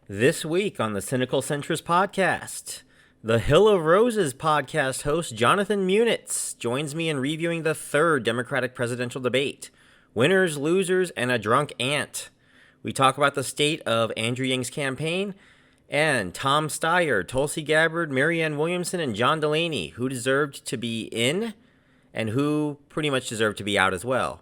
This week on the Cynical Centrist Podcast, the Hill of Roses podcast host Jonathan Munitz joins me in reviewing the third Democratic presidential debate, winners, losers, and a drunk aunt. We talk about the state of Andrew Yang's campaign and Tom Steyer, Tulsi Gabbard, Marianne Williamson, and John Delaney, who deserved to be in and who pretty much deserved to be out as well.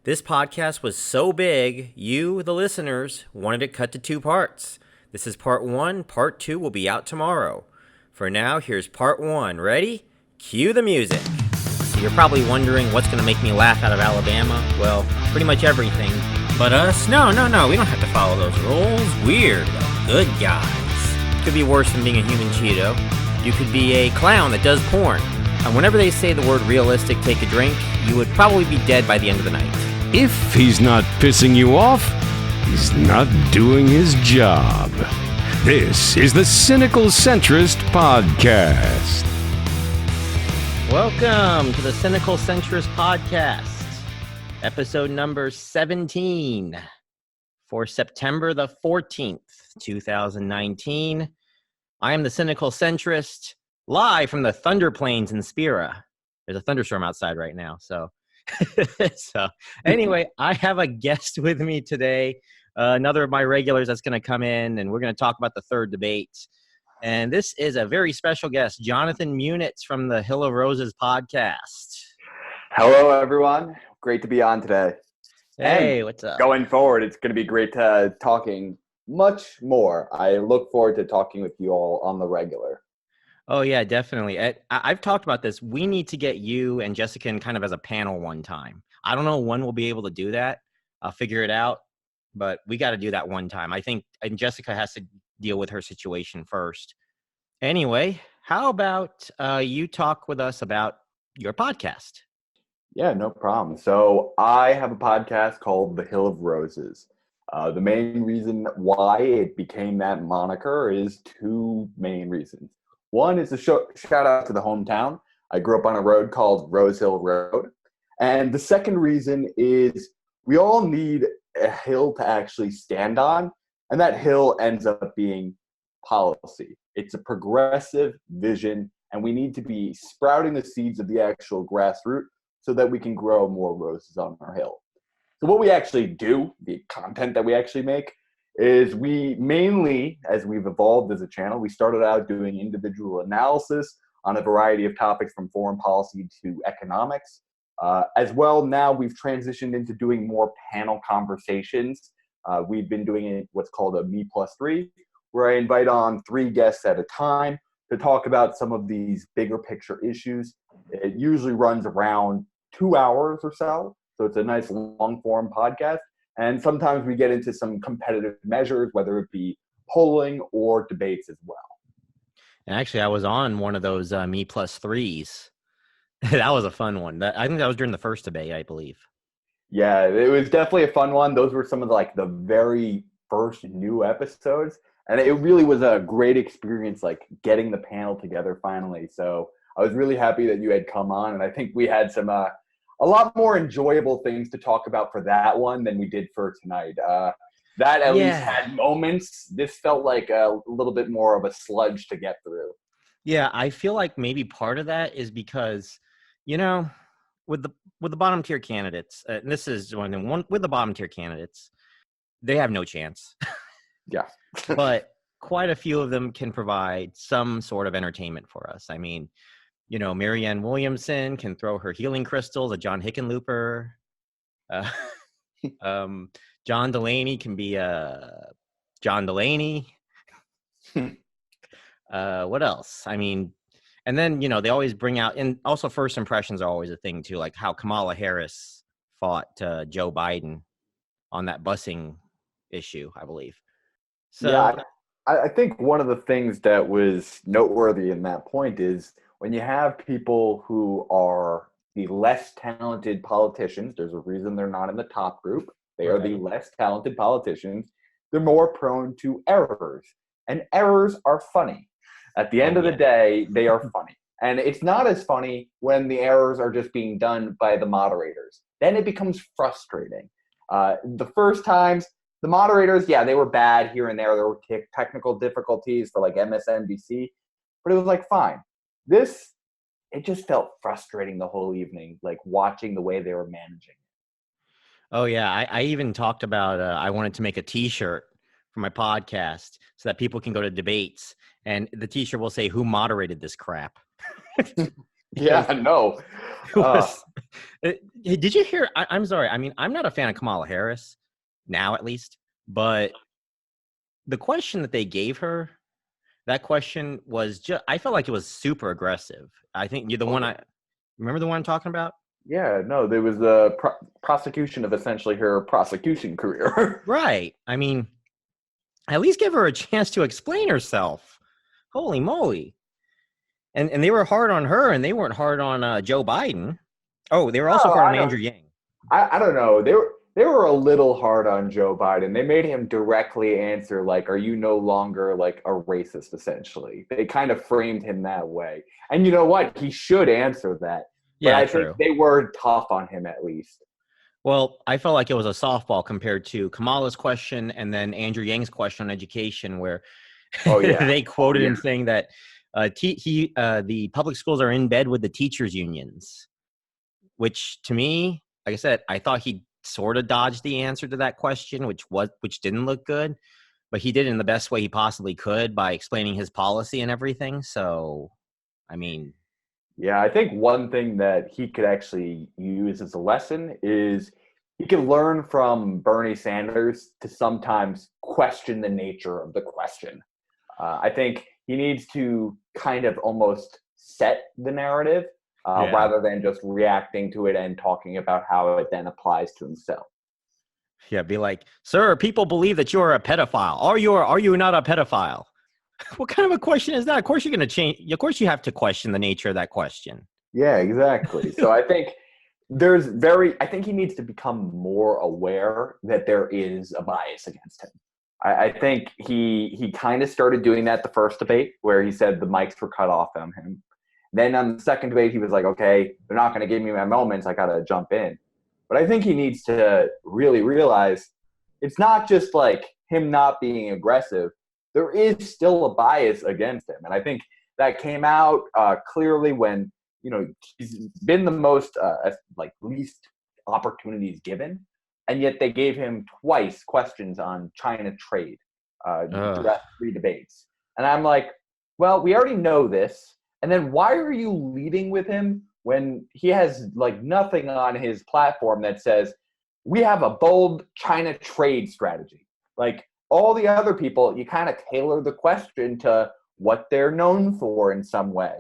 This podcast was so big, you, the listeners, wanted it cut to two parts. This is part one. Part two will be out tomorrow. For now, here's part one. Ready? Cue the music. So you're probably wondering what's going to make me laugh out of Alabama. Well, pretty much everything. But us? No. We don't have to follow those rules. We're the good guys. Could be worse than being a human Cheeto. You could be a clown that does porn. And whenever they say the word realistic, take a drink, you would probably be dead by the end of the night. If he's not pissing you off, he's not doing his job. This is the Cynical Centrist Podcast. Welcome to the Cynical Centrist Podcast, episode number 17 for September the 14th, 2019. I am the Cynical Centrist, live from the Thunder Plains in Spira. There's a thunderstorm outside right now, so anyway, I have a guest with me today. Another of my regulars that's going to come in, and we're going to talk about the third debate. And this is a very special guest, Jonathan Munitz from the Hill of Roses podcast. Hello, everyone. Great to be on today. Hey, and what's up? Going forward, it's going to be great talking much more. I look forward to talking with you all on the regular. Oh, yeah, definitely. I've talked about this. We need to get you and Jessica in kind of as a panel one time. I don't know when we'll be able to do that. I'll figure it out. But we got to do that one time. I think and Jessica has to deal with her situation first. Anyway, how about you talk with us about your podcast? Yeah, no problem. So I have a podcast called The Hill of Roses. The main reason why it became that moniker is two main reasons. One is a shout out to the hometown. I grew up on a road called Rose Hill Road. And the second reason is we all need a hill to actually stand on, and that hill ends up being policy. It's a progressive vision, and we need to be sprouting the seeds of the actual grassroots so that we can grow more roses on our hill. So what we actually do, the content that we actually make, is we mainly, as we've evolved as a channel, we started out doing individual analysis on a variety of topics from foreign policy to economics. As well, now we've transitioned into doing more panel conversations. We've been doing what's called a Me+3, where I invite on 3 guests at a time to talk about some of these bigger picture issues. It usually runs around 2 hours or so it's a nice long form podcast. And sometimes we get into some competitive measures, whether it be polling or debates as well. And actually, I was on one of those Me+3s. That was a fun one. I think that was during the first debate, I believe. Yeah, it was definitely a fun one. Those were some of the very first new episodes. And it really was a great experience, getting the panel together finally. So I was really happy that you had come on. And I think we had some a lot more enjoyable things to talk about for that one than we did for tonight. That at least had moments. This felt like a little bit more of a sludge to get through. Yeah, I feel like maybe part of that is because, with the bottom tier candidates, and this is one with the bottom tier candidates, they have no chance. Yeah. But quite a few of them can provide some sort of entertainment for us. I mean, Marianne Williamson can throw her healing crystals at John Hickenlooper. John Delaney can be John Delaney. What else? I mean, and then, they always bring out, and also first impressions are always a thing too, like how Kamala Harris fought Joe Biden on that busing issue, I believe. So yeah, I think one of the things that was noteworthy in that point is when you have people who are the less talented politicians, there's a reason they're not in the top group. They are the less talented politicians. They're more prone to errors, and errors are funny. At the end of the day, they are funny. And it's not as funny when the errors are just being done by the moderators. Then it becomes frustrating. The first times, The moderators, yeah, they were bad here and there. There were technical difficulties for like MSNBC, but it was like fine. It just felt frustrating the whole evening, like watching the way they were managing. Oh yeah, I even talked about I wanted to make a T-shirt for my podcast so that people can go to debates, and the T-shirt will say, "Who moderated this crap?" Yeah, no. Did you hear? I'm sorry. I mean, I'm not a fan of Kamala Harris now, at least, but the question that they gave her, that question was just, I felt like it was super aggressive. I think you're the one remember the one I'm talking about? Yeah, no, there was the prosecution of essentially her prosecution career. Right. I mean, at least give her a chance to explain herself. Holy moly. And they were hard on her, and they weren't hard on Joe Biden. Oh, they were also hard on Andrew Yang. I don't know. They were a little hard on Joe Biden. They made him directly answer, like, are you no longer like a racist, essentially? They kind of framed him that way. And you know what? He should answer that. But I think they were tough on him at least. Well, I felt like it was a softball compared to Kamala's question and then Andrew Yang's question on education, where they quoted him saying that the public schools are in bed with the teachers' unions, which to me, like I said, I thought he sort of dodged the answer to that question, which didn't look good, but he did it in the best way he possibly could by explaining his policy and everything. So, I mean, yeah, I think one thing that he could actually use as a lesson is he could learn from Bernie Sanders to sometimes question the nature of the question. I think he needs to kind of almost set the narrative rather than just reacting to it and talking about how it then applies to himself. Yeah, be like, sir, people believe that you're a pedophile. Are you not a pedophile? What kind of a question is that? Of course you're going to change. Of course you have to question the nature of that question. Yeah, exactly. So I think I think he needs to become more aware that there is a bias against him. I think he kind of started doing that the first debate where he said the mics were cut off on him. Then on the second debate, he was like, okay, they're not going to give me my moments. I got to jump in. But I think he needs to really realize it's not just like him not being aggressive. There is still a bias against him. And I think that came out clearly when, he's been the most, least opportunities given. And yet they gave him twice questions on China trade, throughout 3 debates. And I'm like, well, we already know this. And then why are you leading with him when he has like nothing on his platform that says, we have a bold China trade strategy? Like, all the other people, you kind of tailor the question to what they're known for in some way.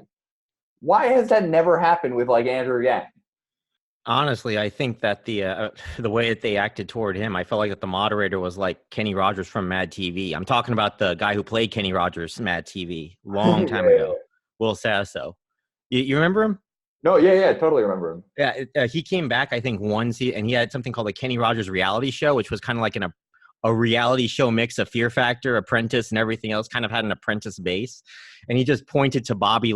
Why has that never happened with like Andrew Yang? Honestly, I think that the way that they acted toward him, I felt like that the moderator was like Kenny Rogers from Mad TV. I'm talking about the guy who played Kenny Rogers in Mad TV long time ago, Will Sasso. You remember him? No, yeah, I totally remember him. Yeah, he came back, I think, once, and he had something called the Kenny Rogers reality show, which was kind of like a reality show mix of Fear Factor, Apprentice, and everything else. Kind of had an Apprentice base, and he just pointed to Bobby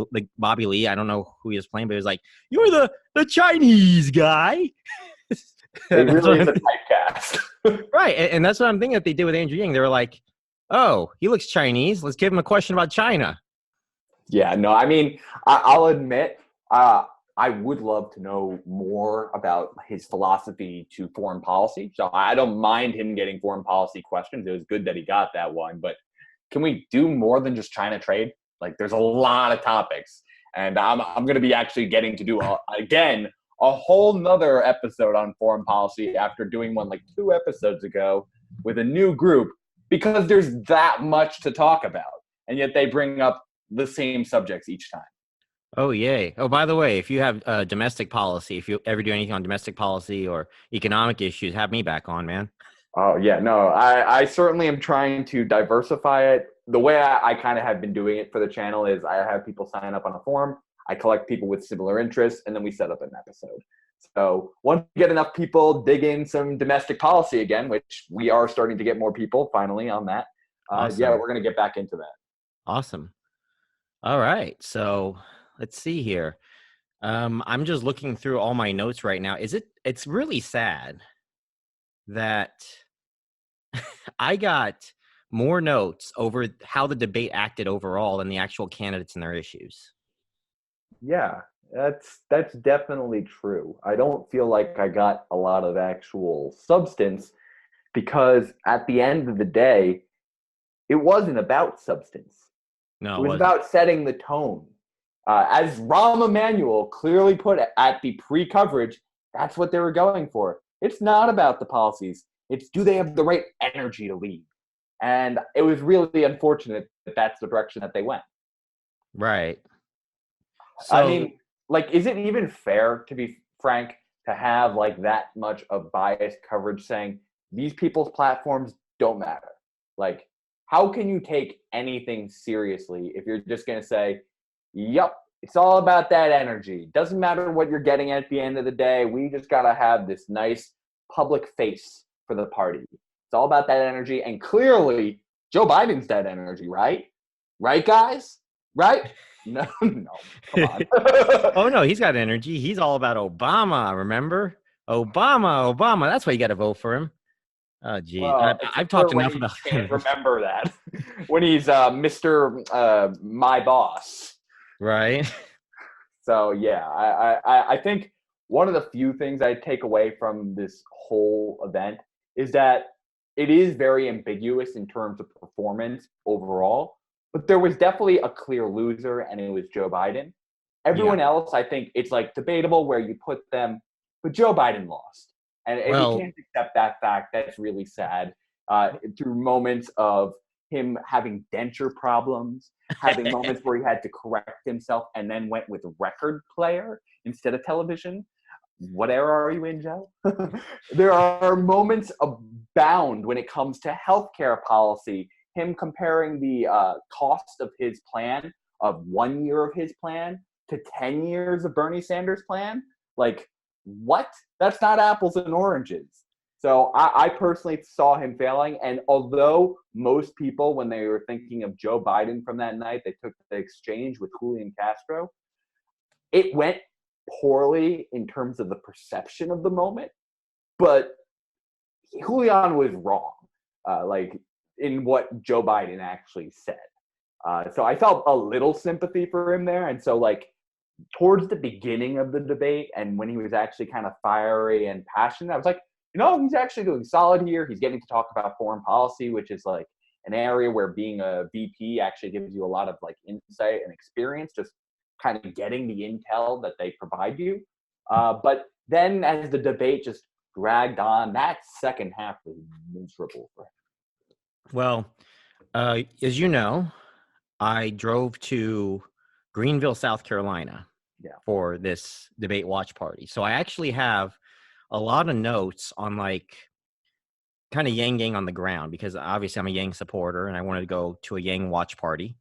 Lee. I don't know who he was playing, but he was like, "You're the Chinese guy." It really is a typecast, right? And that's what I'm thinking that they did with Andrew Yang. They were like, "Oh, he looks Chinese. Let's give him a question about China." Yeah, no, I mean, I'll admit, I would love to know more about his philosophy to foreign policy. So I don't mind him getting foreign policy questions. It was good that he got that one. But can we do more than just China trade? Like, there's a lot of topics. And I'm going to be actually getting to do, again, a whole nother episode on foreign policy after doing one like 2 episodes ago with a new group, because there's that much to talk about. And yet they bring up the same subjects each time. Oh, yay. Oh, by the way, if you have domestic policy, if you ever do anything on domestic policy or economic issues, have me back on, man. Oh, yeah. No, I certainly am trying to diversify it. The way I kind of have been doing it for the channel is I have people sign up on a forum. I collect people with similar interests, and then we set up an episode. So once we get enough people dig in some domestic policy again, which we are starting to get more people finally on that. Awesome. Yeah, we're going to get back into that. Awesome. All right. So let's see here. I'm just looking through all my notes right now. It's really sad that I got more notes over how the debate acted overall than the actual candidates and their issues. Yeah, that's definitely true. I don't feel like I got a lot of actual substance because at the end of the day, it wasn't about substance. No, It it was wasn't. about setting the tone. As Rahm Emanuel clearly put at the pre-coverage, that's what they were going for. It's not about the policies. It's do they have the right energy to lead? And it was really unfortunate that that's the direction that they went. Right. I So, mean, like, is it even fair, to be frank, to have like that much of biased coverage saying these people's platforms don't matter? Like, how can you take anything seriously if you're just going to say, yep, it's all about that energy. Doesn't matter what you're getting at the end of the day. We just got to have this nice public face for the party. It's all about that energy. And clearly, Joe Biden's that energy, right? Right, guys? Right? No, no, come on. oh no, he's got energy. He's all about Obama. Remember, Obama. That's why you got to vote for him. Oh, geez. Well, except I've talked for when enough he about can't remember that. When he's Mr. My Boss. right. So yeah, I think one of the few things I take away from this whole event is that it is very ambiguous in terms of performance overall, but there was definitely a clear loser, and it was Joe Biden. Yeah. Everyone else, I think it's like debatable where you put them, but Joe Biden lost, and if you Well, can't accept that fact, that's really sad. Through moments of him having denture problems, having moments where he had to correct himself and then went with record player instead of television. What era are you in, Joe? There are moments abound when it comes to healthcare policy. Him comparing the cost of his plan, of 1 year of his plan, to 10 years of Bernie Sanders' plan. Like, what? That's not apples and oranges. So I personally saw him failing. And although most people, when they were thinking of Joe Biden from that night, they took the exchange with Julian Castro, it went poorly in terms of the perception of the moment. But Julian was wrong, like in what Joe Biden actually said. So I felt a little sympathy for him there. And so, like, towards the beginning of the debate and when he was actually kind of fiery and passionate, I was like, he's actually doing solid here. He's getting to talk about foreign policy, which is like an area where being a VP actually gives you a lot of like insight and experience, just kind of getting the intel that they provide you. But then as the debate just dragged on, that second half was miserable for him. well, as you know, I drove to Greenville, South Carolina for this debate watch party. So I actually have a lot of notes on like kind of Yang Gang on the ground because obviously I'm a Yang supporter and I wanted to go to a Yang watch party.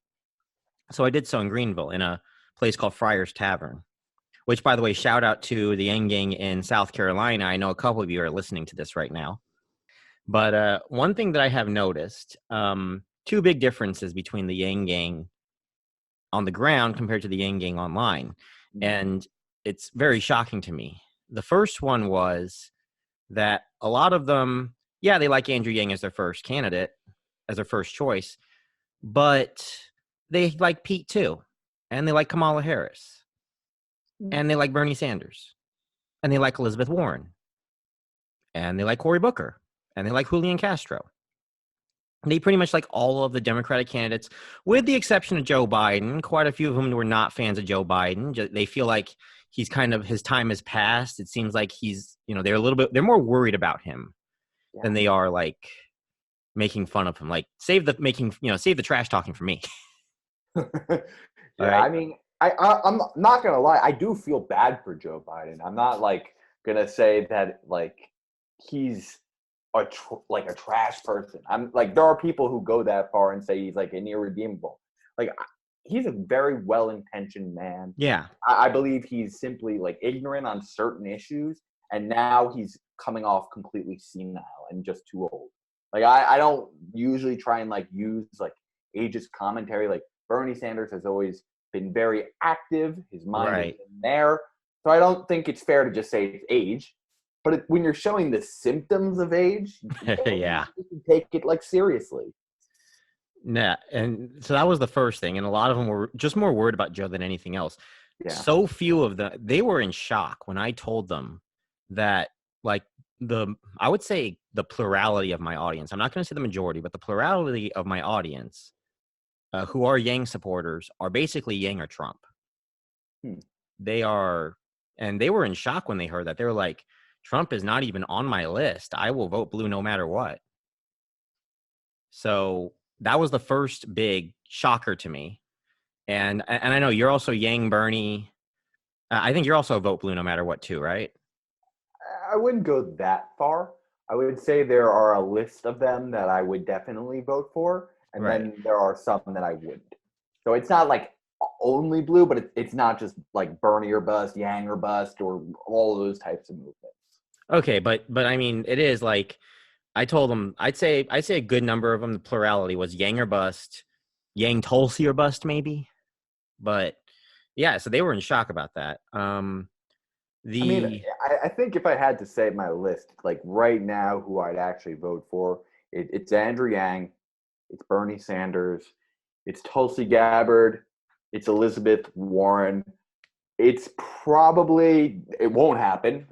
So I did so in Greenville in a place called Friar's Tavern, which, by the way, shout out to the Yang Gang in South Carolina. I know a couple of you are listening to this right now. But one thing that I have noticed, two big differences between the Yang Gang on the ground compared to the Yang Gang online. And it's very shocking to me. The first one was that a lot of them, yeah, they like Andrew Yang as their first candidate, as their first choice, but they like Pete too. And they like Kamala Harris. And they like Bernie Sanders. And they like Elizabeth Warren. And they like Cory Booker. And they like Julian Castro. They pretty much like all of the Democratic candidates, with the exception of Joe Biden. Quite a few of them were not fans of Joe Biden. They feel like he's kind of, his time has passed. It seems like he's, they're more worried about him than they are like making fun of him. Like save the trash talking for me. Yeah, right? I mean, I'm not gonna lie. I do feel bad for Joe Biden. I'm not like gonna say that like he's a trash person. I'm like, there are people who go that far and say he's like an irredeemable. Like, he's a very well-intentioned man. Yeah. I believe he's simply like ignorant on certain issues, and now he's coming off completely senile and just too old. Like, I don't usually try and like use like ageist commentary. Like, Bernie Sanders has always been very active. His mind has been there. So I don't think it's fair to just say it's age. But when you're showing the symptoms of age, Yeah. you can take it like seriously. Nah, and so that was the first thing, and a lot of them were just more worried about Joe than anything else. Yeah. So few of them, they were in shock when I told them that, like, I would say the plurality of my audience, I'm not going to say the majority, but the plurality of my audience who are Yang supporters are basically Yang or Trump. They are, and they were in shock when they heard that. They were like, Trump is not even on my list. I will vote blue no matter what. So that was the first big shocker to me. And I know you're also Yang Bernie. I think you're also a vote blue no matter what too, right? I wouldn't go that far. I would say there are a list of them that I would definitely vote for, and then there are some that I wouldn't. So it's not like only blue, but it's not just like Bernie or bust, Yang or bust, or all those types of movements. Okay, but I mean, it is like, I told them, I'd say a good number of them, the plurality was Yang or bust, Yang Tulsi or bust maybe. But yeah, so they were in shock about that. I think if I had to say my list, like right now, who I'd actually vote for, it's Andrew Yang, it's Bernie Sanders, it's Tulsi Gabbard, it's Elizabeth Warren. It's probably, it won't happen.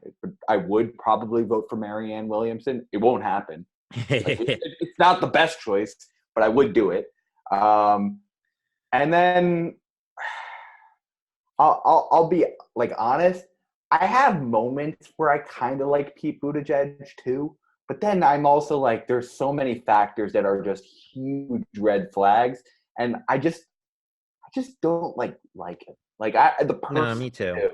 I would probably vote for Marianne Williamson. It won't happen. It's not the best choice, but I would do it. And then I'll be like honest. I have moments where I kind of like Pete Buttigieg too, but then I'm also like, there's so many factors that are just huge red flags, and I just don't like him. Like the person. No, me too.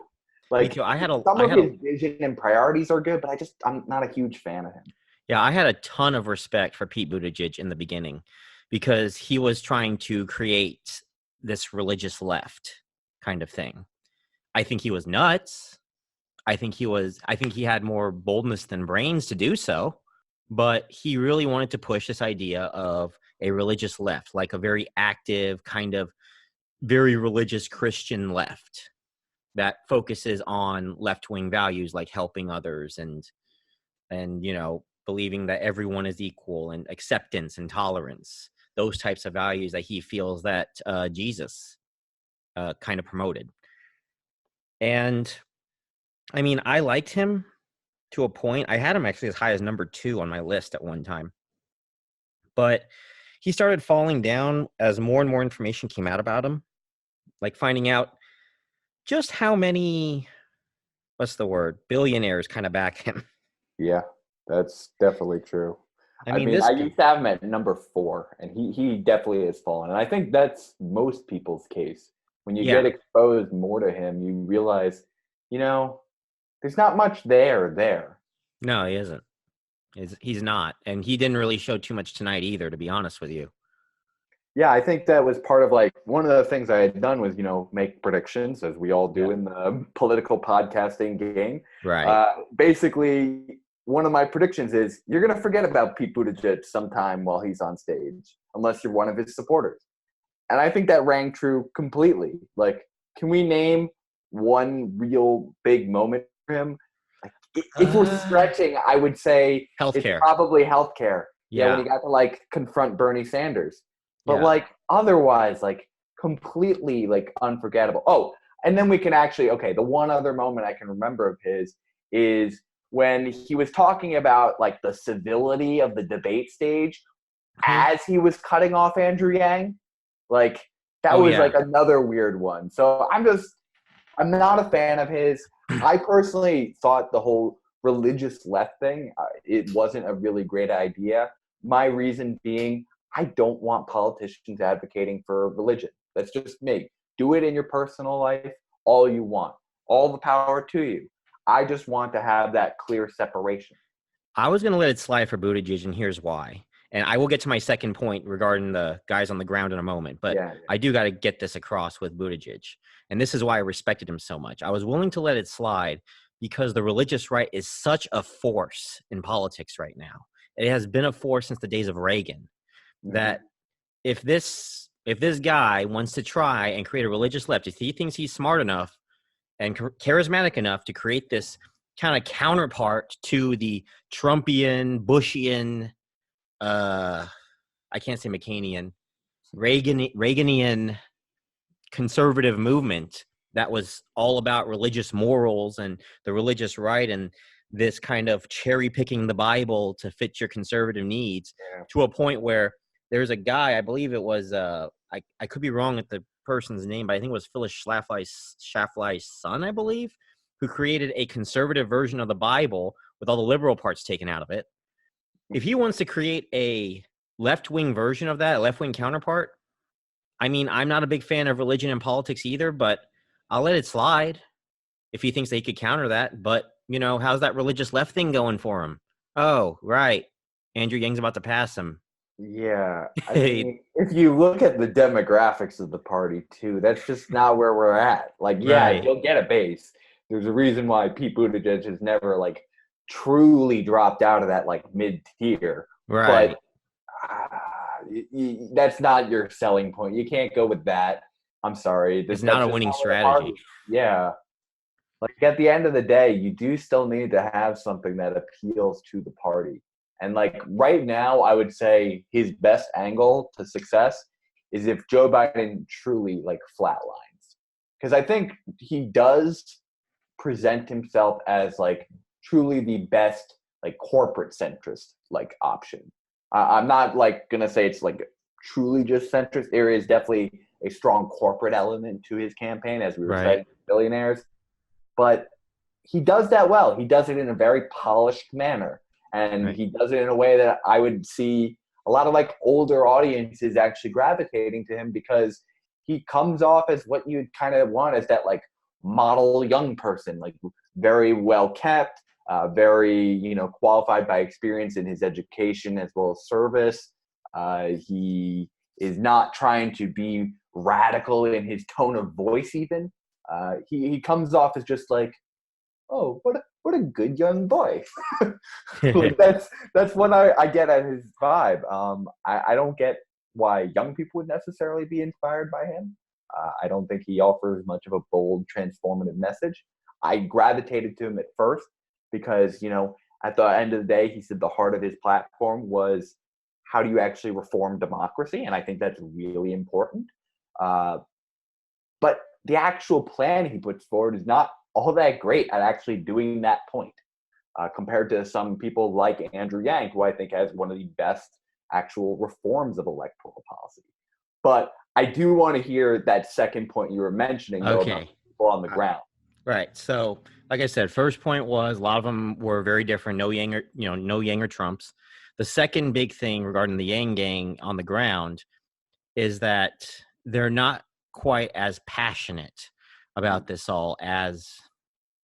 Like me too. Some of his vision and priorities are good, but I'm not a huge fan of him. Yeah, I had a ton of respect for Pete Buttigieg in the beginning because he was trying to create this religious left kind of thing. I think he was nuts. I think he had more boldness than brains to do so, but he really wanted to push this idea of a religious left, like a very active kind of very religious Christian left that focuses on left-wing values like helping others and believing that everyone is equal and acceptance and tolerance, those types of values that he feels that Jesus kind of promoted. And I mean, I liked him to a point. I had him actually as high as number 2 on my list at one time. But he started falling down as more and more information came out about him, like finding out just how many, billionaires kind of back him. Yeah, that's definitely true. I mean I used to have him at number 4, and he definitely has fallen. And I think that's most people's case. When you get exposed more to him, you realize, there's not much there. No, he isn't. He's not. And he didn't really show too much tonight either, to be honest with you. Yeah, I think that was part of one of the things I had done was, make predictions, as we all do in the political podcasting game. Right. Basically, one of my predictions is you're going to forget about Pete Buttigieg sometime while he's on stage, unless you're one of his supporters. And I think that rang true completely. Like, can we name one real big moment for him? If we're stretching, I would say healthcare. It's probably healthcare. Yeah, when he got to confront Bernie Sanders. But otherwise, completely unforgettable. Oh, and then we can actually, the one other moment I can remember of his is when he was talking about the civility of the debate stage as he was cutting off Andrew Yang. That was another weird one. So I'm not a fan of his. I personally thought the whole religious left thing, it wasn't a really great idea. My reason being, I don't want politicians advocating for religion. That's just me. Do it in your personal life all you want. All the power to you. I just want to have that clear separation. I was going to let it slide for Buttigieg, and here's why. And I will get to my second point regarding the guys on the ground in a moment. But I do got to get this across with Buttigieg. And this is why I respected him so much. I was willing to let it slide because the religious right is such a force in politics right now. It has been a force since the days of Reagan. That if this guy wants to try and create a religious left, if he thinks he's smart enough and charismatic enough to create this kind of counterpart to the Trumpian, Bushian, I can't say McCainian, Reaganian conservative movement that was all about religious morals and the religious right and this kind of cherry picking the Bible to fit your conservative needs, to a point where there's a guy, I believe it was, I could be wrong at the person's name, but I think it was Phyllis Schlafly's son, I believe, who created a conservative version of the Bible with all the liberal parts taken out of it. If he wants to create a left-wing version of that, a left-wing counterpart, I mean, I'm not a big fan of religion and politics either, but I'll let it slide if he thinks they could counter that. But, you know, how's that religious left thing going for him? Oh, right. Andrew Yang's about to pass him. Yeah. I mean, if you look at the demographics of the party, too, that's just not where we're at. Like, yeah, Right. You'll get a base. There's a reason why Pete Buttigieg has never, like, truly dropped out of that, like, mid-tier. Right. But that's not your selling point. You can't go with that. I'm sorry. It's not a winning strategy. Yeah. Like, at the end of the day, you do still need to have something that appeals to the party. And, like, right now, I would say his best angle to success is if Joe Biden truly, like, flatlines. Because I think he does present himself as, like, truly the best, like, corporate centrist, like, option. I'm not, like, going to say it's, like, truly just centrist. There is definitely a strong corporate element to his campaign, as we were saying, billionaires. But he does that well. He does it in a very polished manner. And he does it in a way that I would see a lot of, like, older audiences actually gravitating to him, because he comes off as what you'd kind of want as that, like, model young person, like, very well kept, very, you know, qualified by experience in his education as well as service. He is not trying to be radical in his tone of voice even. He comes off as just like, oh, what a good young boy. Like, that's what I get at his vibe. I don't get why young people would necessarily be inspired by him. I don't think he offers much of a bold, transformative message. I gravitated to him at first because, you know, at the end of the day, he said the heart of his platform was, how do you actually reform democracy? And I think that's really important. But the actual plan he puts forward is not all that great at actually doing that point, compared to some people like Andrew Yang, who I think has one of the best actual reforms of electoral policy. But I do want to hear that second point you were mentioning, though, about people on the ground. Right. So, like I said, first point was a lot of them were very different. No Yang or Trumps. The second big thing regarding the Yang gang on the ground is that they're not quite as passionate about this all as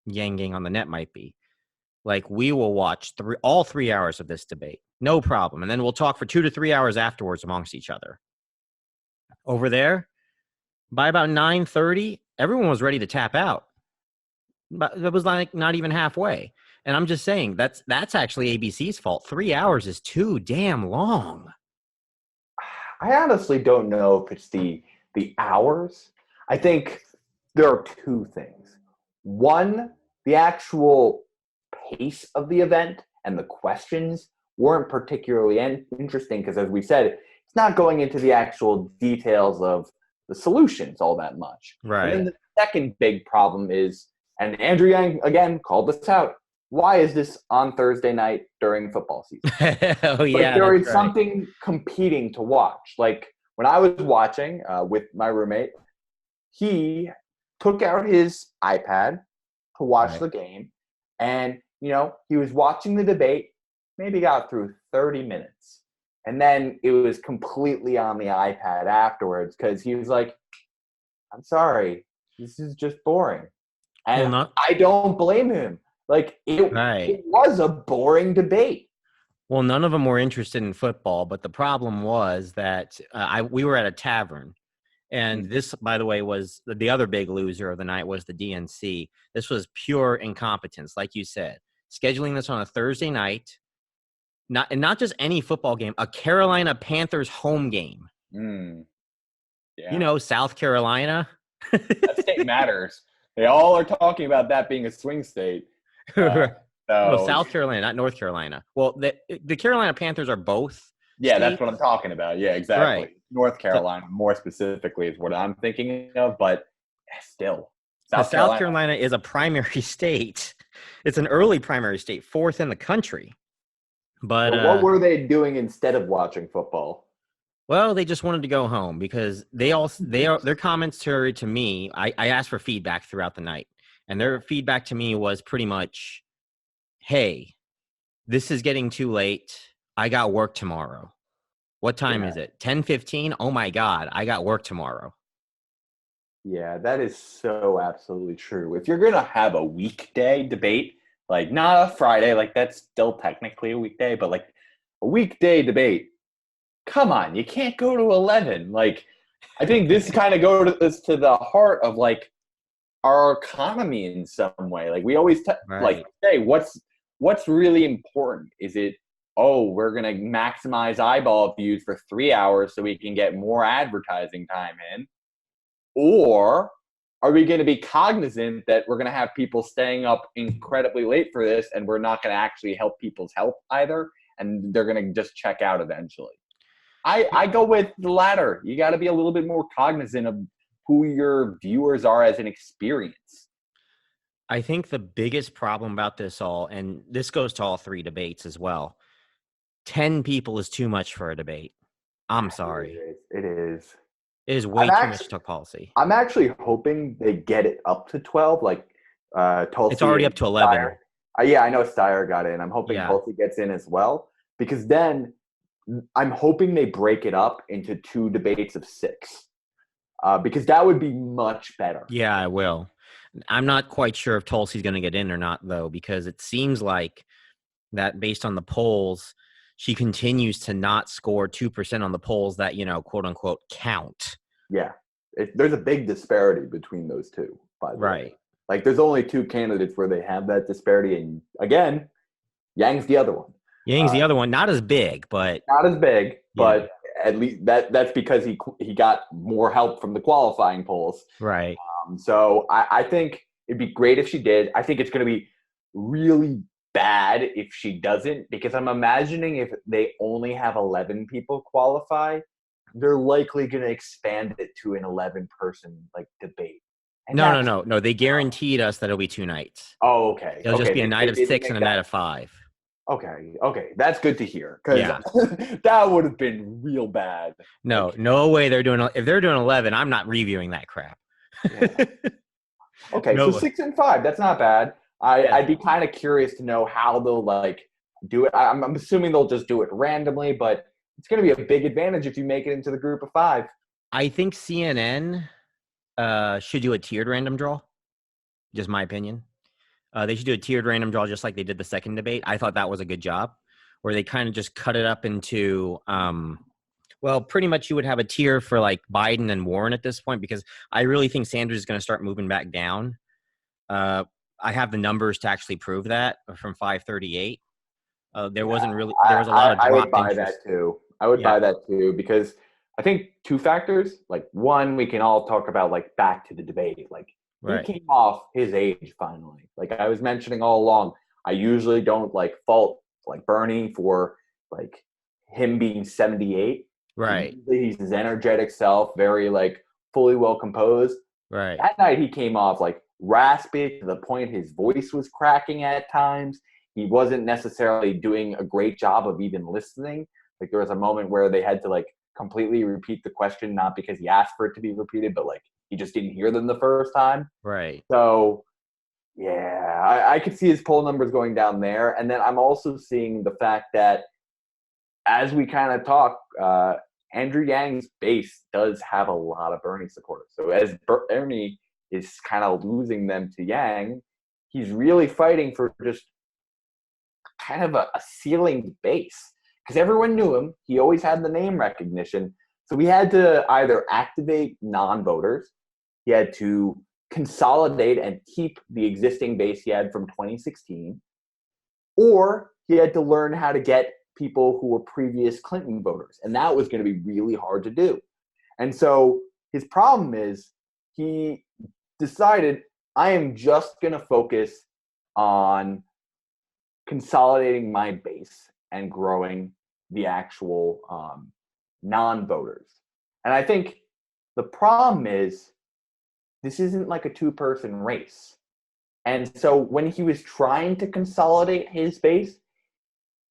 Yang gang on the net might be. Like, we will watch all 3 hours of this debate, no problem, and then we'll talk for 2 to 3 hours afterwards amongst each other. Over there, by about 9:30, everyone was ready to tap out. But it was like not even halfway. And I'm just saying that's actually ABC's fault. 3 hours is too damn long. I honestly don't know if it's the hours. I think there are two things. One, the actual pace of the event and the questions weren't particularly interesting because, as we said, it's not going into the actual details of the solutions all that much. Right. And then the second big problem is, and Andrew Yang, again, called this out, why is this on Thursday night during football season? Oh, yeah. There is something competing to watch. Like, when I was watching with my roommate, he took out his iPad to watch the game. And, you know, he was watching the debate, maybe got through 30 minutes. And then it was completely on the iPad afterwards because he was like, I'm sorry, this is just boring. And I don't blame him. Like, it was a boring debate. Well, none of them were interested in football, but the problem was that we were at a tavern. And this, by the way, was the other big loser of the night was the DNC. This was pure incompetence, like you said. Scheduling this on a Thursday night, not just any football game, a Carolina Panthers home game. Yeah. You know, South Carolina. That state matters. They all are talking about that being a swing state. No, So South Carolina, not North Carolina. Well, the Carolina Panthers are both yeah, that's states. what I'm talking about. Yeah, exactly. Right. North Carolina, more specifically, is what I'm thinking of. But still, South South Carolina. Carolina is a primary state. It's an early primary state, fourth in the country. But What were they doing instead of watching football? well, they just wanted to go home because their comments to me. I asked for feedback throughout the night, and their feedback to me was pretty much, "Hey, this is getting too late. I got work tomorrow. What time is it? 10:15? Oh my God, I got work tomorrow." Yeah, that is so absolutely true. If you're going to have a weekday debate, like not a Friday, like that's still technically a weekday, but like a weekday debate, come on, you can't go to 11. Like, I think this kind of goes to the heart of like our economy in some way. Like we always like say, what's really important? Is it, oh, we're going to maximize eyeball views for 3 hours so we can get more advertising time in? Or are we going to be cognizant that we're going to have people staying up incredibly late for this and we're not going to actually help people's health either, and they're going to just check out eventually? I go with the latter. You got to be a little bit more cognizant of who your viewers are as an experience. I think the biggest problem about this all, and this goes to all three debates as well, 10 people is too much for a debate. I'm sorry. It is. It is way too much to talk policy. I'm actually hoping they get it up to 12. Like Tulsi. It's already up to 11. Steyer. Yeah, I know Steyer got in. I'm hoping Tulsi gets in as well, because then I'm hoping they break it up into 2 debates of 6, because that would be much better. Yeah, I will. I'm not quite sure if Tulsi's going to get in or not, though, because it seems like that based on the polls, she continues to not score 2% on the polls that, quote unquote, count. Yeah. There's a big disparity between those two, by the way. Like, there's only 2 candidates where they have that disparity. And again, Yang's the other one. Yang's the other one. Not as big, but. Not as big, but at least that's because he got more help from the qualifying polls. Right. So I think it'd be great if she did. I think it's going to be really bad if she doesn't, because I'm imagining if they only have 11 people qualify, they're likely going to expand it to an 11-person like debate. And No. They guaranteed us that it'll be 2 nights. Oh, okay. It'll just be a night of 6 and a night of 5. Okay. That's good to hear, because that would have been real bad. No way they're doing. If they're doing 11, I'm not reviewing that crap. Yeah. Okay, so 6 and 5, that's not bad. I'd be kind of curious to know how they'll like do it. I'm assuming they'll just do it randomly, but it's going to be a big advantage if you make it into the group of 5. I think CNN should do a tiered random draw. Just my opinion. They should do a tiered random draw just like they did the second debate. I thought that was a good job, where they kind of just cut it up into well, pretty much you would have a tier for like Biden and Warren at this point, because I really think Sanders is going to start moving back down. I have the numbers to actually prove that from 538. There was a lot of I would buy interest. that too. I would buy that too, because I think 2 factors. Like, one, we can all talk about like back to the debate. Like, he came off his age finally. Like I was mentioning all along, I usually don't like fault like Bernie for like him being 78. Right. He's his energetic self, very like fully well composed. Right. That night he came off like raspy to the point his voice was cracking at times. He wasn't necessarily doing a great job of even listening. Like there was a moment where they had to like completely repeat the question, not because he asked for it to be repeated, but like he just didn't hear them the first time. Right. So yeah, I could see his poll numbers going down there. And then I'm also seeing the fact that as we kind of talk, Andrew Yang's base does have a lot of Bernie supporters. So as Bernie is kind of losing them to Yang, he's really fighting for just kind of a ceiling base, because everyone knew him. He always had the name recognition. So we had to either activate non-voters, he had to consolidate and keep the existing base he had from 2016, or he had to learn how to get people who were previous Clinton voters. And that was going to be really hard to do. And so his problem is he decided, I am just going to focus on consolidating my base and growing the actual non-voters. And I think the problem is this isn't like a two-person race. And so when he was trying to consolidate his base,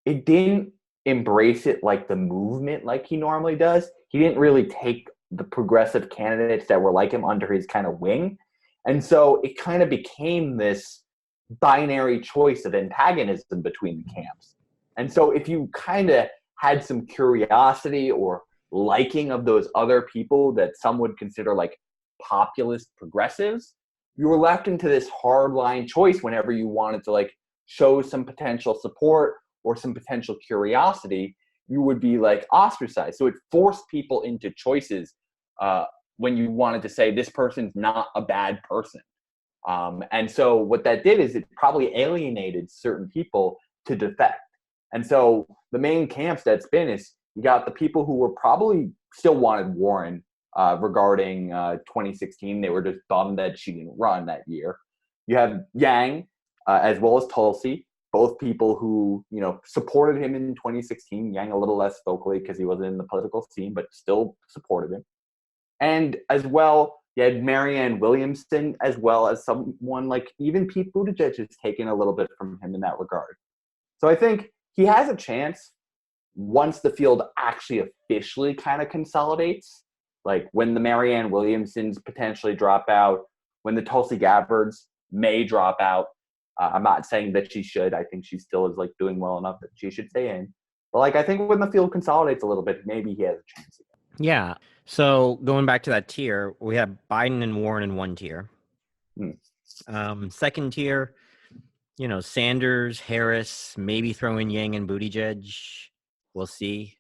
it didn't embrace it like the movement like he normally does. He didn't really take the progressive candidates that were like him under his kind of wing. And so it kind of became this binary choice of antagonism between the camps. And so if you kind of had some curiosity or liking of those other people that some would consider like populist progressives, you were left into this hardline choice whenever you wanted to like show some potential support or some potential curiosity, you would be like ostracized. So it forced people into choices when you wanted to say this person's not a bad person. And so what that did is it probably alienated certain people to defect. And so the main camps that's been is you got the people who were probably still wanted Warren regarding 2016. They were just bummed that she didn't run that year. You have Yang as well as Tulsi, both people who, you know, supported him in 2016. Yang a little less vocally because he wasn't in the political scene, but still supported him. And as well, you had Marianne Williamson, as well as someone like even Pete Buttigieg has taken a little bit from him in that regard. So I think he has a chance once the field actually officially kind of consolidates, like when the Marianne Williamsons potentially drop out, when the Tulsi Gabbards may drop out. I'm not saying that she should. I think she still is like doing well enough that she should stay in. But like I think when the field consolidates a little bit, maybe he has a chance again. Yeah. So going back to that tier, we have Biden and Warren in one tier. Second tier, you know, Sanders, Harris, maybe throw in Yang and Buttigieg. We'll see.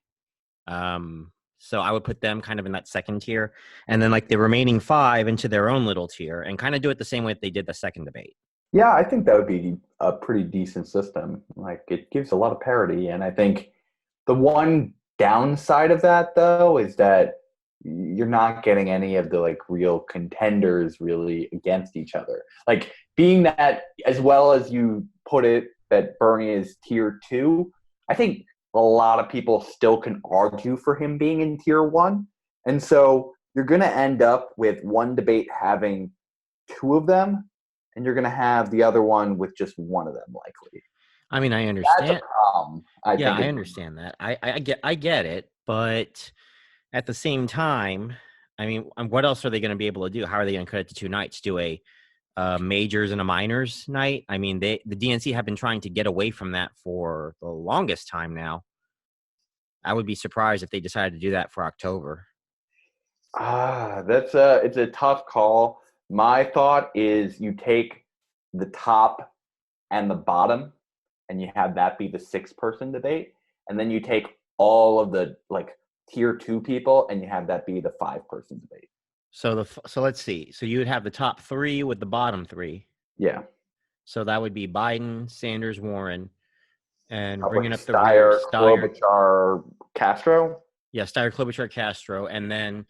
So I would put them kind of in that second tier. And then like the remaining five into their own little tier and kind of do it the same way that they did the second debate. Yeah, I think that would be a pretty decent system. Like it gives a lot of parity. And I think the one downside of that, though, is that you're not getting any of the like real contenders really against each other. Like being that, as well as you put it, that Bernie is tier 2, I think a lot of people still can argue for him being in tier 1. And so you're going to end up with one debate having 2 of them, and you're going to have the other one with just one of them likely. I mean, I understand. That's a problem. I understand that. I get it, but at the same time, I mean, what else are they going to be able to do? How are they going to cut it to 2 nights? Do a majors and a minors night? I mean, the DNC have been trying to get away from that for the longest time now. I would be surprised if they decided to do that for October. It's a tough call. My thought is you take the top and the bottom, and you have that be the 6-person debate, and then you take all of the like tier 2 people, and you have that be the 5-person debate. So let's see. So you would have the top 3 with the bottom 3. Yeah. So that would be Biden, Sanders, Warren, and bringing up the Steyer, rear, Klobuchar, Castro. Yeah, Steyer, Klobuchar, Castro, and then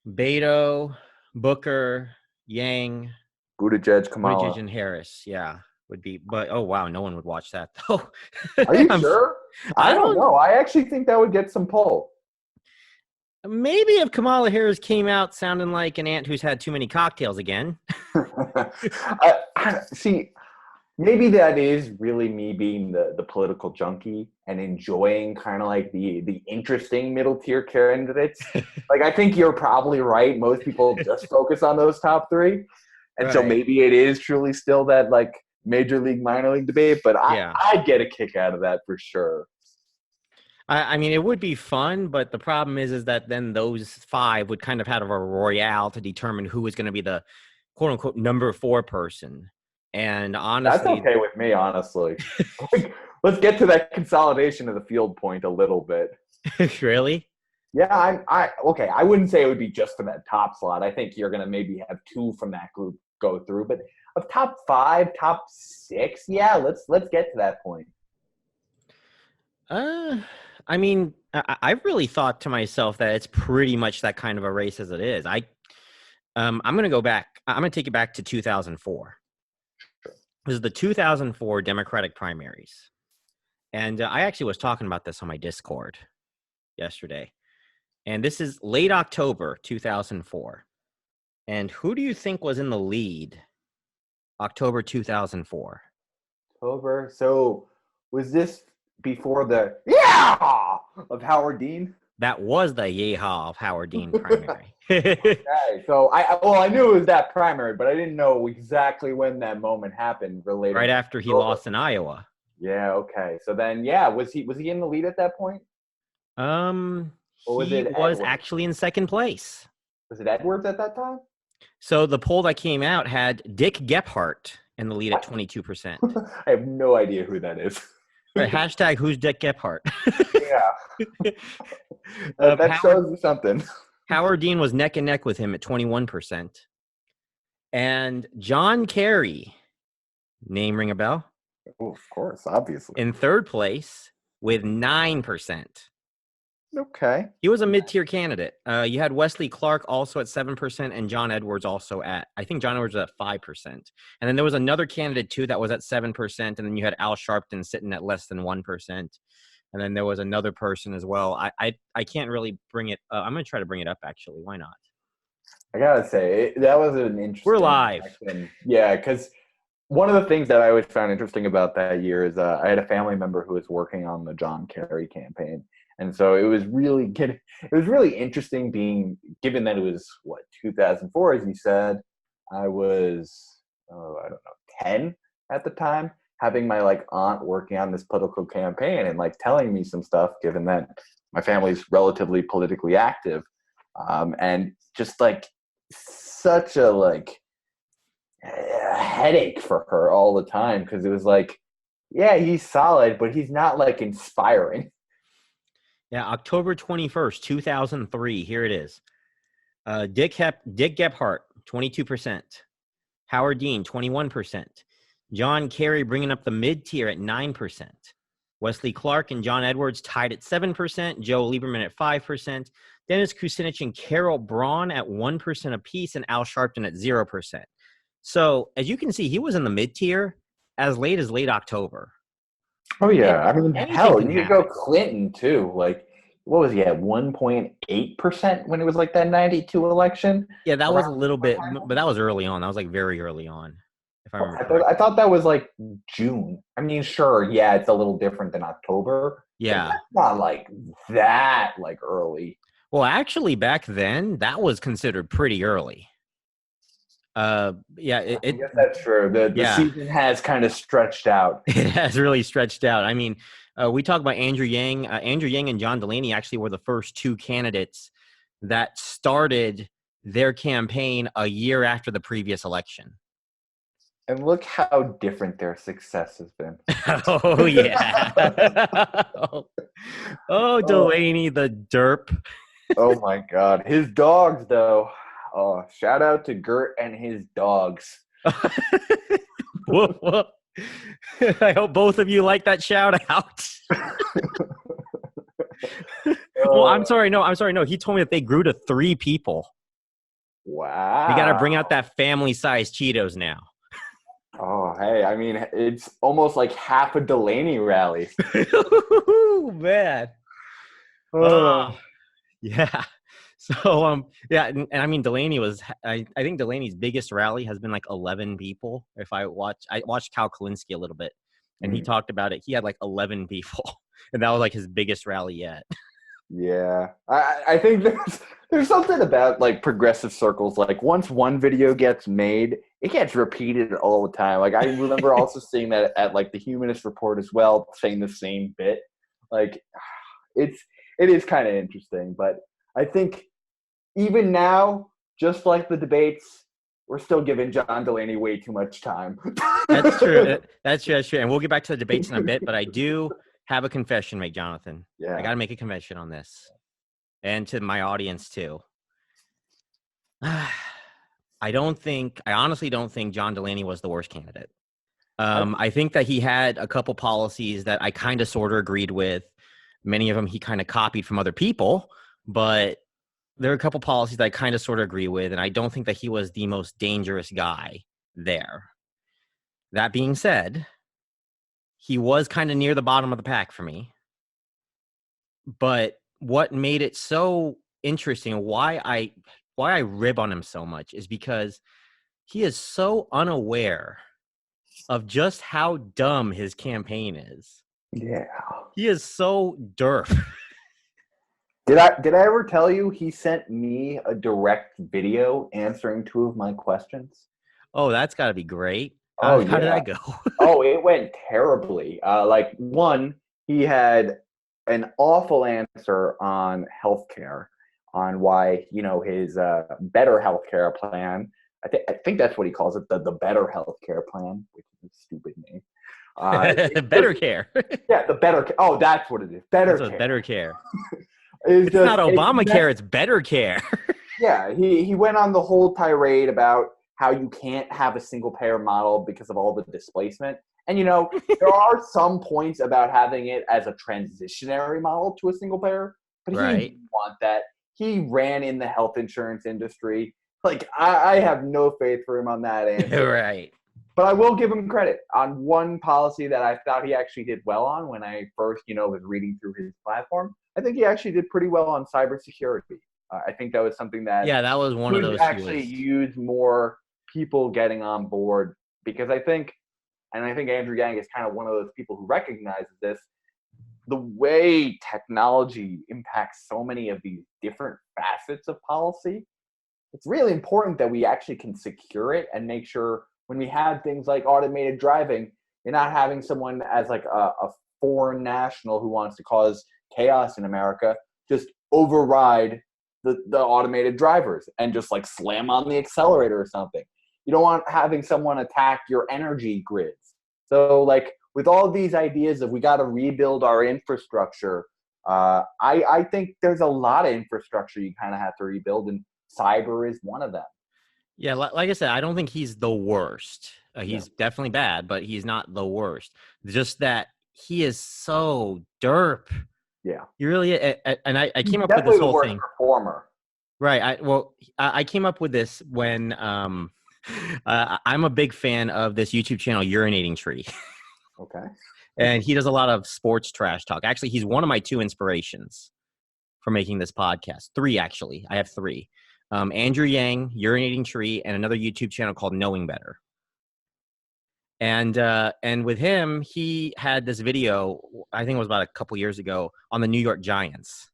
Beto, Booker, Yang, Buttigieg, Kamala. Buttigieg, and Harris. Yeah, would be. But oh wow, no one would watch that though. Are you sure? I don't know. I actually think that would get some pull. Maybe if Kamala Harris came out sounding like an aunt who's had too many cocktails again. See, maybe that is really me being the political junkie and enjoying kind of like the interesting middle tier candidates. Like, I think you're probably right. Most people just focus on those top 3. And so maybe it is truly still that like major league, minor league debate, but I'd get a kick out of that for sure. I mean, it would be fun, but the problem is that then those 5 would kind of have a royale to determine who is going to be the quote unquote number 4 person. And honestly, that's okay with me, honestly. Like, let's get to that consolidation of the field point a little bit. Really? Yeah, okay. I wouldn't say it would be just for that top slot. I think you're going to maybe have 2 from that group go through, but of top 5, top 6, yeah, let's get to that point. I mean, I really thought to myself that it's pretty much that kind of a race as it is. I'm going to go back. I'm going to take it back to 2004. This is the 2004 Democratic primaries. And I actually was talking about this on my Discord yesterday. And this is late October 2004. And who do you think was in the lead October 2004? October. So was this before the yeah of Howard Dean? That was the yeehaw of Howard Dean primary. Okay, so I knew it was that primary, but I didn't know exactly when that moment happened. Related right after he lost in Iowa. Yeah. Okay. So then, yeah, was he in the lead at that point? He was actually in second place. Was it Edwards at that time? So the poll that came out had Dick Gephardt in the lead at 22%. I have no idea who that is. Right, hashtag who's Dick Gephardt? Yeah. That shows you something. Howard Dean was neck and neck with him at 21%. And John Kerry, name ring a bell? Oh, of course, obviously. In third place with 9%. Okay. He was a mid-tier candidate. You had Wesley Clark also at 7% and John Edwards also I think John Edwards was at 5%. And then there was another candidate too that was at 7%. And then you had Al Sharpton sitting at less than 1%. And then there was another person as well. I can't really bring it. I'm going to try to bring it up actually. Why not? I got to say, that was an interesting. We're live. Action. Yeah, because one of the things that I always found interesting about that year is I had a family member who was working on the John Kerry campaign. And so it was really interesting being, given that it was, 2004, as you said. I was, I don't know, 10 at the time, having my, aunt working on this political campaign and, telling me some stuff, given that my family's relatively politically active. And just, such a, a headache for her all the time, because it was yeah, he's solid, but he's not, inspiring. Yeah, October 21st, 2003. Here it is. Dick Gephardt, 22%. Howard Dean, 21%. John Kerry bringing up the mid-tier at 9%. Wesley Clark and John Edwards tied at 7%. Joe Lieberman at 5%. Dennis Kucinich and Carol Braun at 1% apiece, and Al Sharpton at 0%. So, as you can see, he was in the mid-tier as late October. Oh, yeah. I mean, hell, you could go Clinton, too. What was he at, 1.8% when it was that 92 election? Yeah, that was a little bit, but that was early on. That was very early on, if I remember. I thought that was June. I mean, sure, yeah, it's a little different than October. Yeah. Not that, early. Well, actually, back then, that was considered pretty early. I guess that's true. The season has kind of stretched out. It has really stretched out. I mean, we talk about Andrew Yang. Andrew Yang and John Delaney actually were the first two candidates that started their campaign a year after the previous election. And look how different their success has been. Oh, yeah. Delaney, the derp. Oh, my God. His dogs, though. Oh, shout out to Gert and his dogs. Whoop, whoop. I hope both of you like that shout out. Well, I'm sorry. No. He told me that they grew to 3 people. Wow. You got to bring out that family-sized Cheetos now. Oh, hey. I mean, it's almost like half a Delaney rally. Man. Yeah. So, and I mean, Delaney was, I think Delaney's biggest rally has been 11 people. I watched Cal Kalinske a little bit, and he talked about it. He had 11 people, and that was his biggest rally yet. Yeah. I think there's something about progressive circles. Once one video gets made, it gets repeated all the time. I remember also seeing that at the Humanist Report as well, saying the same bit. It is kind of interesting, but I think even now, just like the debates, we're still giving John Delaney way too much time. That's true. That's true. And we'll get back to the debates in a bit, but I do have a confession to make, Jonathan. Yeah. I got to make a confession on this. And to my audience, too. I honestly don't think John Delaney was the worst candidate. I think that he had a couple policies that I kind of sort of agreed with. Many of them he kind of copied from other people, but there are a couple policies that I kind of sort of agree with, and I don't think that he was the most dangerous guy there. That being said, he was kind of near the bottom of the pack for me. But what made it so interesting, why I rib on him so much, is because he is so unaware of just how dumb his campaign is. Yeah. He is so derp. Did I ever tell you he sent me a direct video answering 2 of my questions? Oh, that's got to be great. Oh, How did yeah. that go? Oh, it went terribly. Like, one, he had an awful answer on healthcare, on why, his better healthcare plan. I think that's what he calls it, the better healthcare plan, which is a stupid name. Better care. Yeah, the better care. Oh, that's what it is. Better care. Better care. It's It's not Obamacare, it's better care. Yeah, he went on the whole tirade about how you can't have a single payer model because of all the displacement. And, there are some points about having it as a transitionary model to a single payer, but he didn't want that. He ran in the health insurance industry. Like, I have no faith for him on that answer. Right. But I will give him credit on one policy that I thought he actually did well on when I first, was reading through his platform. I think he actually did pretty well on cybersecurity. I think that was something that that was one of those actually use more people getting on board, because I think Andrew Yang is kind of one of those people who recognizes this. The way technology impacts so many of these different facets of policy, it's really important that we actually can secure it and make sure when we have things like automated driving, you're not having someone as like a foreign national who wants to cause chaos in America just override the automated drivers and just like slam on the accelerator or something. You don't want having someone attack your energy grids. So like with all these ideas of we got to rebuild our infrastructure, I think there's a lot of infrastructure you kind of have to rebuild, and cyber is one of them. Yeah, like I said, I don't think he's the worst. He's definitely bad, but he's not the worst. Just that he is so derp. Yeah. You really, and I came up with this whole thing. Performer. Right. I came up with this when I'm a big fan of this YouTube channel, Urinating Tree. Okay. And he does a lot of sports trash talk. Actually, he's one of my 2 inspirations for making this podcast. 3, actually. I have 3. Andrew Yang, Urinating Tree, and another YouTube channel called Knowing Better. And with him, he had this video, I think it was about a couple years ago, on the New York Giants.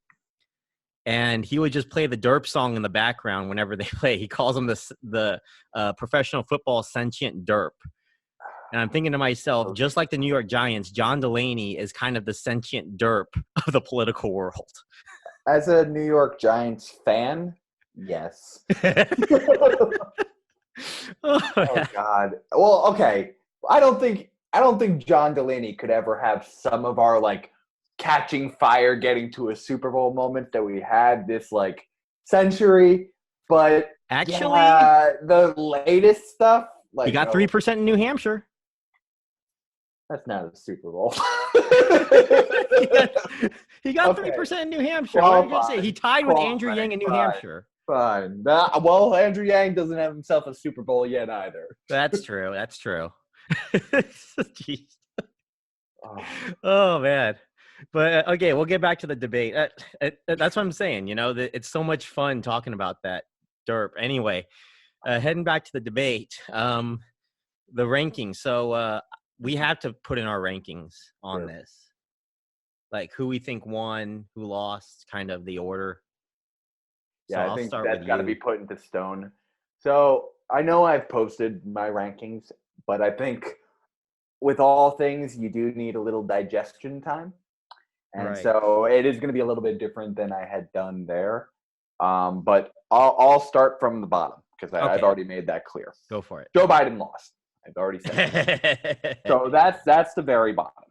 And he would just play the Derp song in the background whenever they play. He calls them the professional football sentient Derp. And I'm thinking to myself, just like the New York Giants, John Delaney is kind of the sentient Derp of the political world. As a New York Giants fan, yes. Oh God. Well, okay. I don't think John Delaney could ever have some of our like catching fire, getting to a Super Bowl moment that we had this like century. But actually, the latest stuff, like he got 3% in New Hampshire. That's not a Super Bowl. he got 3% in New Hampshire. Well, what are you gonna say? He tied with Andrew Yang in New Hampshire. Fine. Well, Andrew Yang doesn't have himself a Super Bowl yet either. That's true. That's true. Jeez. Oh man. But okay, we'll get back to the debate. That's what I'm saying. It's so much fun talking about that derp. Anyway, heading back to the debate, the rankings. So we have to put in our rankings on this, like who we think won, who lost, kind of the order. Yeah, so I think that's got to be put into stone. So I know I've posted my rankings, but I think with all things, you do need a little digestion time. And so it is going to be a little bit different than I had done there. But I'll start from the bottom because I've already made that clear. Go for it. Joe Biden lost. I've already said that. So that's the very bottom.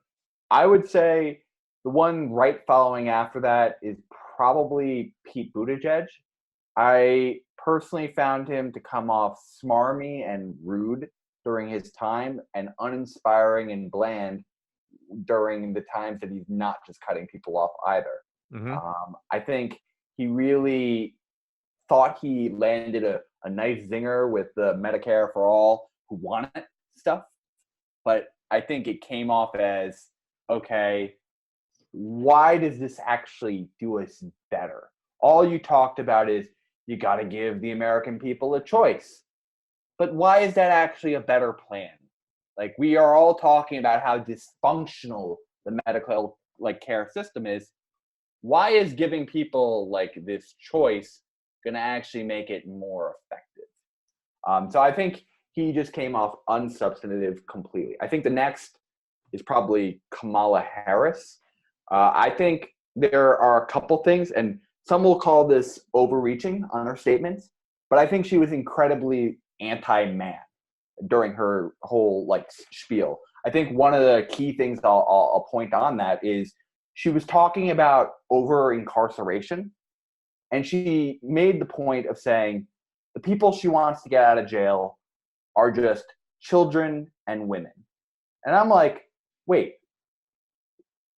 I would say the one right following after that is probably Pete Buttigieg. I personally found him to come off smarmy and rude during his time and uninspiring and bland during the times that he's not just cutting people off either. Mm-hmm. I think he really thought he landed a nice zinger with the Medicare for all who want it stuff. but I think it came off as, okay, why does this actually do us better? All you talked about is you got to give the American people a choice. But why is that actually a better plan? Like, we are all talking about how dysfunctional the medical care system is. Why is giving people this choice going to actually make it more effective? So I think he just came off unsubstantive completely. I think the next is probably Kamala Harris. I think there are a couple things, and some will call this overreaching on her statements, but I think she was incredibly anti-man during her whole spiel. I think one of the key things I'll point on that is she was talking about over incarceration, and she made the point of saying the people she wants to get out of jail are just children and women. And I'm like, wait,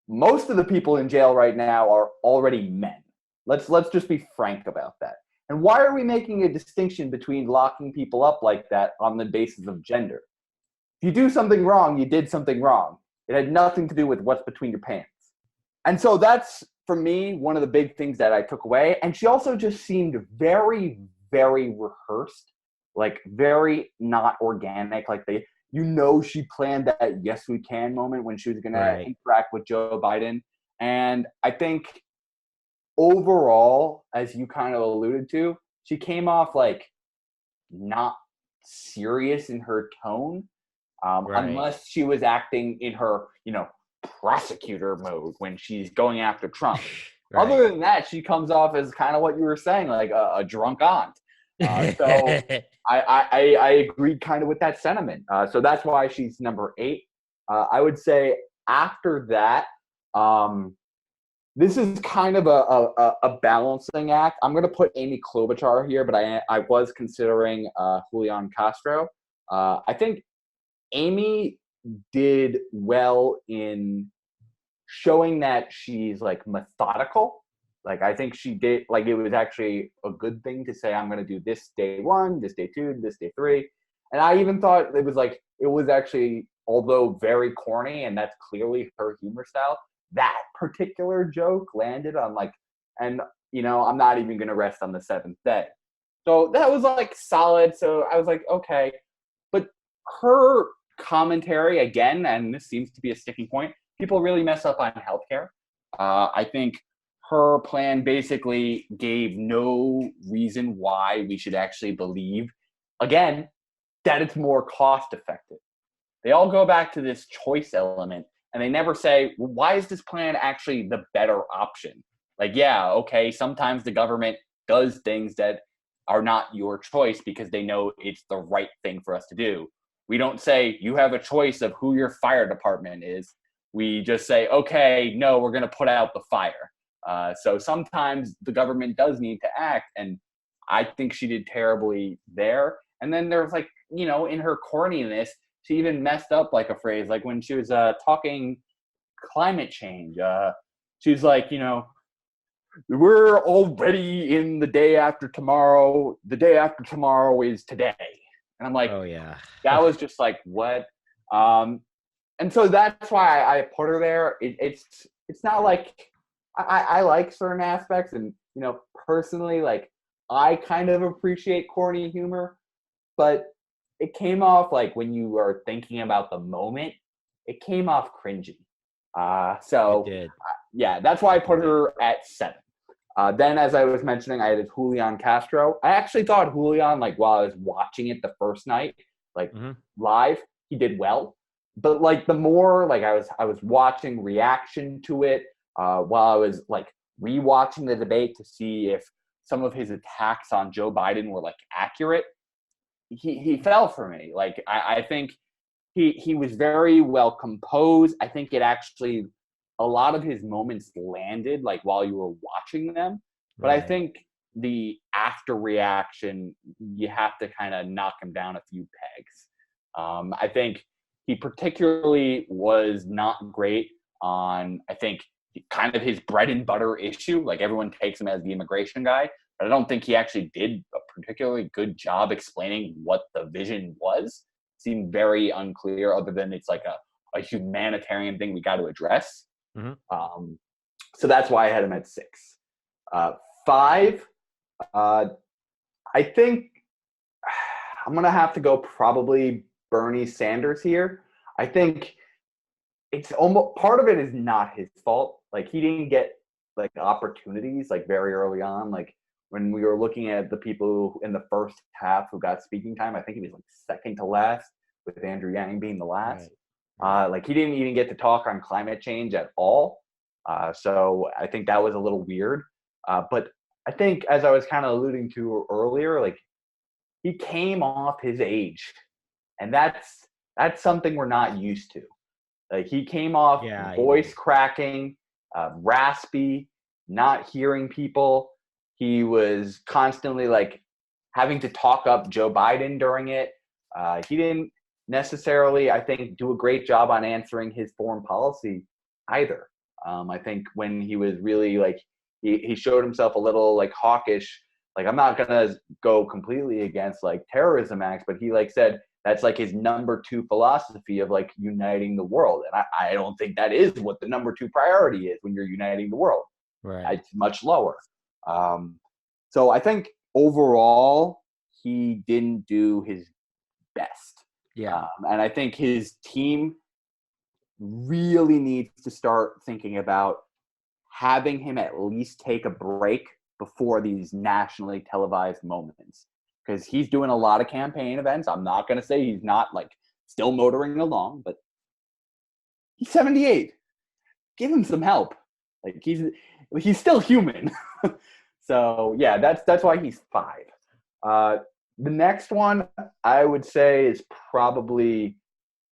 most of the people in jail right now are already men. Let's just be frank about that. And why are we making a distinction between locking people up like that on the basis of gender? If you do something wrong, you did something wrong. It had nothing to do with what's between your pants. And so that's, for me, one of the big things that I took away. And she also just seemed very, very rehearsed, very not organic. She planned that yes, we can moment when she was going to interact with Joe Biden. And I think overall, as you kind of alluded to, she came off not serious in her tone, unless she was acting in her, prosecutor mode when she's going after Trump. Right. Other than that, she comes off as kind of what you were saying, a drunk aunt. So I agreed kind of with that sentiment. So that's why she's number 8. I would say after that, this is kind of a balancing act. I'm going to put Amy Klobuchar here, but I was considering Julian Castro. I think Amy did well in showing that she's methodical. I think she did, it was actually a good thing to say, I'm going to do this day 1, this day 2, this day 3. And I even thought it was actually, although very corny, and that's clearly her humor style, that particular joke landed on I'm not even going to rest on the 7th day. So that was solid. So I was okay. But her commentary, again, and this seems to be a sticking point, people really mess up on healthcare. I think her plan basically gave no reason why we should actually believe, again, that it's more cost effective. They all go back to this choice element, and they never say, well, why is this plan actually the better option? Sometimes the government does things that are not your choice because they know it's the right thing for us to do. We don't say you have a choice of who your fire department is. We just say, okay, no, we're going to put out the fire. So sometimes the government does need to act, and I think she did terribly there. And then there's in her corniness, she even messed up a phrase, when she was talking climate change. She's we're already in the day after tomorrow. The day after tomorrow is today. And I'm oh yeah, that was just what? And so that's why I put her there. It's not I like certain aspects, and personally, I kind of appreciate corny humor, but it came off when you are thinking about the moment, it came off cringy. So yeah, that's why I put her at 7. Then, as I was mentioning, I added Julian Castro. I actually thought Julian, while I was watching it the first night, live, he did well. But the more I was watching reaction to it, while I was rewatching the debate to see if some of his attacks on Joe Biden were accurate, he fell for me. I think he was very well composed. I think it actually, a lot of his moments landed while you were watching them. But right. I think the after reaction, you have to kind of knock him down a few pegs. I think he particularly was not great on, I think, kind of his bread and butter issue. Everyone takes him as the immigration guy, but I don't think he actually did a particularly good job explaining what the vision was. seemed very unclear, other than it's like a humanitarian thing we got to address. So that's why I had him at 6. 5, I think I'm going to have to go probably Bernie Sanders here. I think it's almost, part of it is not his fault. Like, he didn't get like opportunities like very early on. Like, when we were looking at the people in the first half who got speaking time, I think he was like second to last, with Andrew Yang being the last. Right. Like, he didn't even get to talk on climate change at all. So I think that was a little weird. But I think, as I was kind of alluding to earlier, like, he came off his age, and that's something we're not used to. Like, he came off voice cracking, raspy, not hearing people. He was constantly like having to talk up Joe Biden during it. He didn't necessarily, I think, do a great job on answering his foreign policy either. I think when he was really like, he showed himself a little like hawkish. Like, I'm not gonna go completely against like terrorism acts, but he like said that's like his number 2 philosophy of like uniting the world. And I don't think that is what the number 2 priority is when you're uniting the world. Right. It's much lower. So I think overall he didn't do his best. Yeah. And I think his team really needs to start thinking about having him at least take a break before these nationally televised moments, because he's doing a lot of campaign events. I'm not going to say he's not like still motoring along, but he's 78. Give him some help. Like, he's still human. So yeah, that's why he's 5. The next one I would say is probably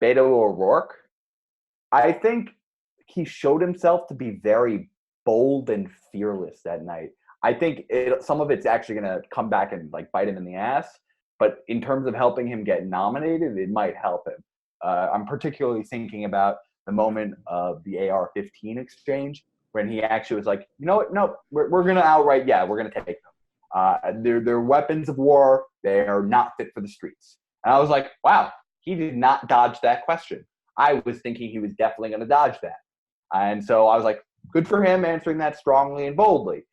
Beto O'Rourke. I think he showed himself to be very bold and fearless that night. I think some of it's actually going to come back and like bite him in the ass, but in terms of helping him get nominated, it might help him. I'm particularly thinking about the moment of the AR-15 exchange, when he actually was like, you know what? No, we're going to outright, we're going to take them. They're weapons of war. They are not fit for the streets. And I was like, wow, he did not dodge that question. I was thinking he was definitely going to dodge that. And so I was like, good for him answering that strongly and boldly.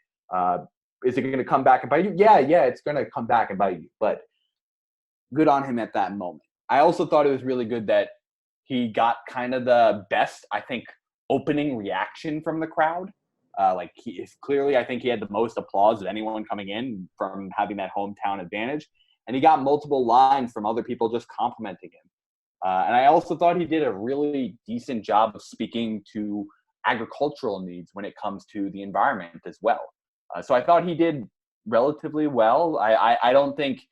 Is it going to come back and bite you? Yeah, it's going to come back and bite you. But good on him at that moment. I also thought it was really good that he got kind of the best, I think, opening reaction from the crowd. Like, he is clearly, I think he had the most applause of anyone coming in from having that hometown advantage. And he got multiple lines from other people just complimenting him. And I also thought he did a really decent job of speaking to agricultural needs when it comes to the environment as well. So I thought he did relatively well. I don't think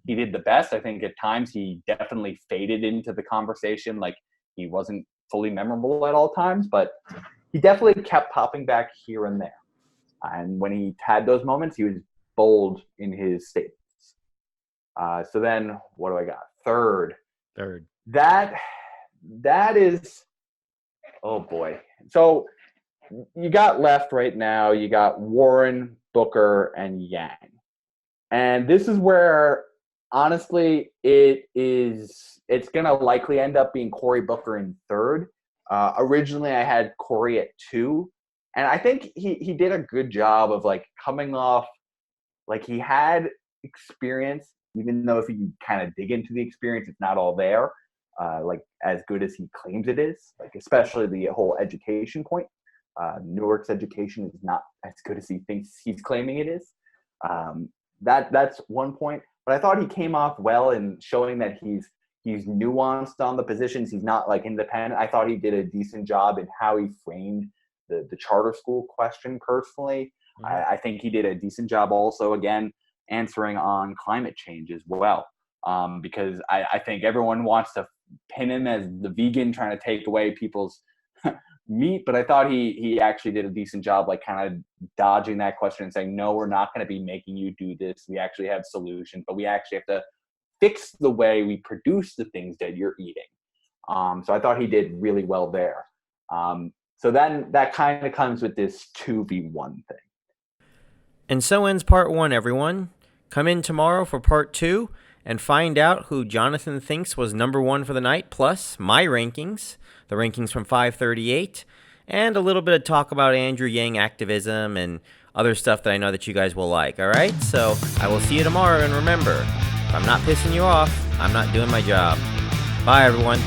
he did the best. I think at times he definitely faded into the conversation. Like, he wasn't fully memorable at all times, but he definitely kept popping back here and there. And when he had those moments, he was bold in his statements. So then what do I got? Third. That is, oh boy. So you got left right now, you got Warren, Booker, and Yang. And this is where, honestly, it's going to likely end up being Cory Booker in 3rd. Originally, I had Cory at 2. And I think he did a good job of, like, coming off, like, he had experience, even though if you kind of dig into the experience, it's not all there, like, as good as he claims it is, like, especially the whole education point. Newark's education is not as good as he thinks he's claiming it is. That's one point. But I thought he came off well in showing that he's nuanced on the positions. He's not like independent. I thought he did a decent job in how he framed the charter school question personally. Mm-hmm. I think he did a decent job also, again, answering on climate change as well. Because I think everyone wants to pin him as the vegan trying to take away people's meat, but I thought he actually did a decent job, like, kind of dodging that question and saying, no, we're not going to be making you do this. We actually have solutions, but we actually have to fix the way we produce the things that you're eating. So I thought he did really well there. So then that kind of comes with this 2v1 thing. And so ends part 1, everyone. Come in tomorrow for part 2, and find out who Jonathan thinks was number one for the night, plus my rankings, the rankings from 538, and a little bit of talk about Andrew Yang activism and other stuff that I know that you guys will like, all right? So I will see you tomorrow, and remember, if I'm not pissing you off, I'm not doing my job. Bye, everyone.